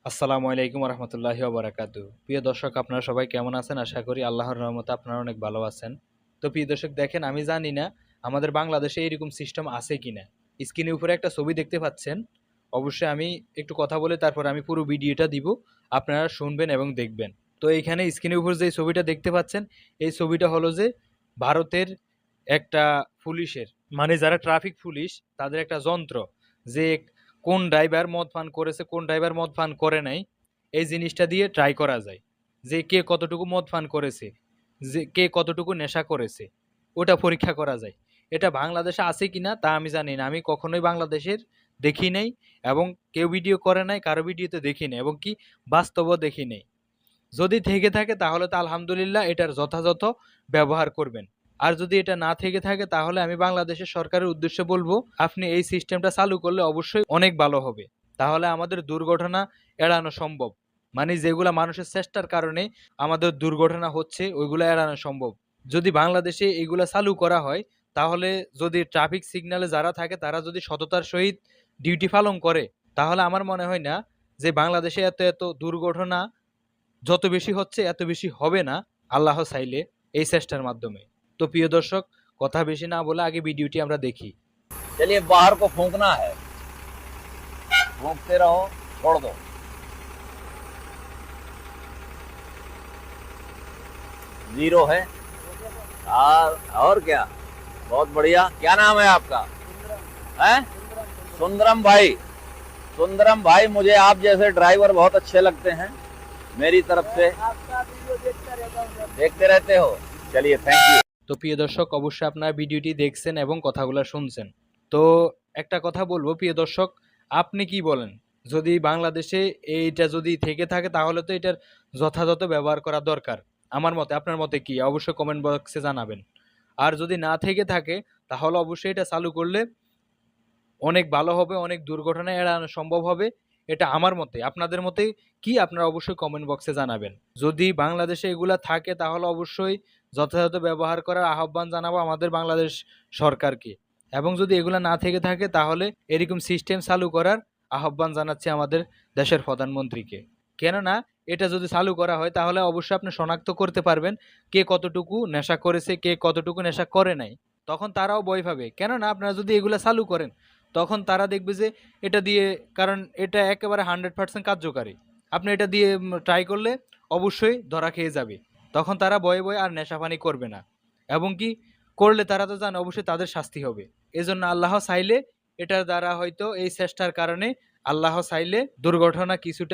আসসালামু আলাইকুম রহমতুল্লাহি ওবরাকাতু। প্রিয় দর্শক, আপনারা সবাই কেমন আছেন? আশা করি আল্লাহর রহমতে আপনারা অনেক ভালো আছেন। তো প্রিয় দর্শক, দেখেন, আমি জানি না আমাদের বাংলাদেশে এরকম সিস্টেম আছে কিনা। স্ক্রিনের উপরে একটা ছবি দেখতে পাচ্ছেন। অবশ্যই আমি একটু কথা বলে তারপর আমি পুরো ভিডিওটা দিব, আপনারা শুনবেন এবং দেখবেন। তো এইখানে স্ক্রিনের উপর যে ছবিটা দেখতে পাচ্ছেন, এই ছবিটা হলো যে ভারতের একটা পুলিশের, মানে যারা ট্রাফিক পুলিশ, তাদের একটা যন্ত্র, যে কোন ড্রাইভার মদ পান করেছে, কোন ড্রাইভার মদ পান করে নাই, এই জিনিসটা দিয়ে ট্রাই করা যায় যে কে কতটুকু মদ পান করেছে, যে কে কতটুকু নেশা করেছে, ওটা পরীক্ষা করা যায়। এটা বাংলাদেশে আছে কিনা তা আমি জানি না, আমি কখনোই বাংলাদেশের দেখি নাই, এবং কেউ ভিডিও করে নাই, কারো ভিডিওতে দেখি নাই, এবং কি বাস্তবও দেখি নাই। যদি থেকে থাকে তাহলে তো আলহামদুলিল্লাহ, এটার যথাযথ ব্যবহার করবেন। আর যদি এটা না থেকে থাকে তাহলে আমি বাংলাদেশের সরকারের উদ্দেশ্যে বলবো, আপনি এই সিস্টেমটা চালু করলে অবশ্যই অনেক ভালো হবে। তাহলে আমাদের দুর্ঘটনা এড়ানো সম্ভব। মানে যেগুলা মানুষের চেষ্টার কারণে আমাদের দুর্ঘটনা হচ্ছে, ওইগুলো এড়ানো সম্ভব। যদি বাংলাদেশে এগুলা চালু করা হয়, তাহলে যদি ট্রাফিক সিগন্যালে যারা থাকে তারা যদি সততার সহিত ডিউটি পালন করে, তাহলে আমার মনে হয় না যে বাংলাদেশে এত এত দুর্ঘটনা যত বেশি হচ্ছে এত বেশি হবে না, আল্লাহ চাইলে, এই চেষ্টার মাধ্যমে। তো প্রিয় দর্শক, কথা বেশি না বলে আগে ভিডিওটি আমরা দেখি। चलिए बाहर को फूंकना है, फूंकते रहो, छोड़ दो। जीरो है। और क्या, बहुत बढ़िया। क्या नाम है आपका? है सुंदरम भाई। सुंदरम भाई, मुझे आप जैसे ड्राइवर बहुत अच्छे लगते हैं। मेरी तरफ से देखते रहते हो। चलिए, थैंक यू। তো প্রিয় দর্শক, অবশ্যই আপনারা ভিডিওটি দেখছেন এবং কথাগুলো শুনছেন। তো একটা কথা বলবো প্রিয় দর্শক, আপনি কি বলেন? যদি বাংলাদেশে এইটা যদি থেকে থাকে তাহলে তো এটার যথাযথ ব্যবহার করা দরকার। আমার মতে, আপনার মতে কি? অবশ্যই কমেন্ট বক্সে জানাবেন। আর যদি না থেকে থাকে তাহলে অবশ্যই এটা চালু করলে অনেক ভালো হবে, অনেক দুর্ঘটনা এড়ানো সম্ভব হবে। এটা আমার মতে। আপনাদের মতে কি? আপনারা অবশ্যই কমেন্ট বক্সে জানাবেন। যদি বাংলাদেশে এগুলা থাকে তাহলে অবশ্যই যথাযথ ব্যবহার করার আহ্বান জানাবো আমাদের বাংলাদেশ সরকারকে। এবং যদি এগুলা না থেকে থাকে তাহলে এরকম সিস্টেম চালু করার আহ্বান জানাচ্ছি আমাদের দেশের প্রধানমন্ত্রীকে। কেননা এটা যদি চালু করা হয় তাহলে অবশ্যই আপনি শনাক্ত করতে পারবেন কে কতটুকু নেশা করেছে, কে কতটুকু নেশা করে নাই। তখন তারাও ভয় পাবে। কেননা আপনারা যদি এগুলা চালু করেন, তখন তারা দেখবে যে এটা দিয়ে, কারণ এটা একেবারে 100% কার্যকারী। আপনি এটা দিয়ে ট্রাই করলে অবশ্যই ধরা খেয়ে যাবে। তখন তারা ভয়ে ভয়ে আর নেশাপানি করবে না, এবং কি করলে তারা তো জানে অবশ্যই তাদের শাস্তি হবে। এজন্য আল্লাহ চাইলে এটার দ্বারা হয়তো এই চেষ্টার কারণে আল্লাহ চাইলে দুর্ঘটনা কিছুটা